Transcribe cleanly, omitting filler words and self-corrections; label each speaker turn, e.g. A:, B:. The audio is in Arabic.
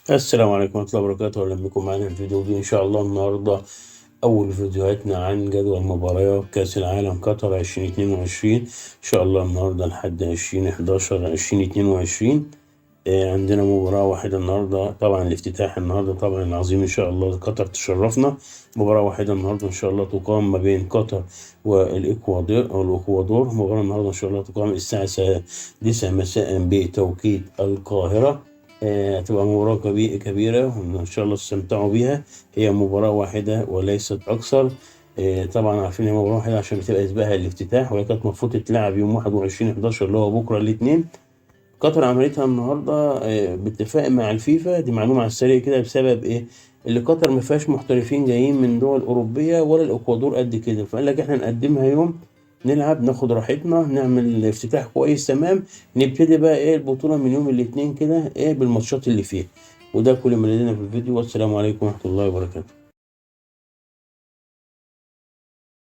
A: السلام عليكم ورحمة الله وبركاته، أهلا بكم معانا في الفيديو دي إن شاء الله. النهاردة أول فيديوهاتنا عن جدول مباريات كأس العالم قطر 2022 إن شاء الله. النهاردة لحد 20/11/2022 عندنا مباراة واحدة النهاردة. طبعا الافتتاح النهاردة طبعا العظيم إن شاء الله، قطر تشرفنا. مباراة واحدة النهاردة إن شاء الله تقام ما بين قطر والإكوادور. مباراة النهاردة إن شاء الله تقام الساعة 9 مساء بتوقيت القاهرة. هتبقى مباراة كبيرة وإن شاء الله تستمتعوا بيها. هي مباراة واحدة وليست أكثر. طبعا عارفين هي مباراة واحدة عشان بتبقى سباقها الافتتاح، وهي كانت المفروض تتلعب يوم 21/11 اللي هو بكرة الاثنين. قطر عملتها النهارده باتفاق مع الفيفا. دي معلومة على السريع كده. بسبب إيه؟ اللي قطر ما فيهاش محترفين جايين من دول أوروبية ولا الإكوادور قد كده، فقال لك إحنا نقدمها يوم نلعب ناخد راحتنا نعمل افتتاح كويس تمام، نبتدي بقى البطولة من يوم الاثنين كده بالماتشات اللي فيها. وده كل ما لدينا في الفيديو، والسلام عليكم ورحمة الله وبركاته.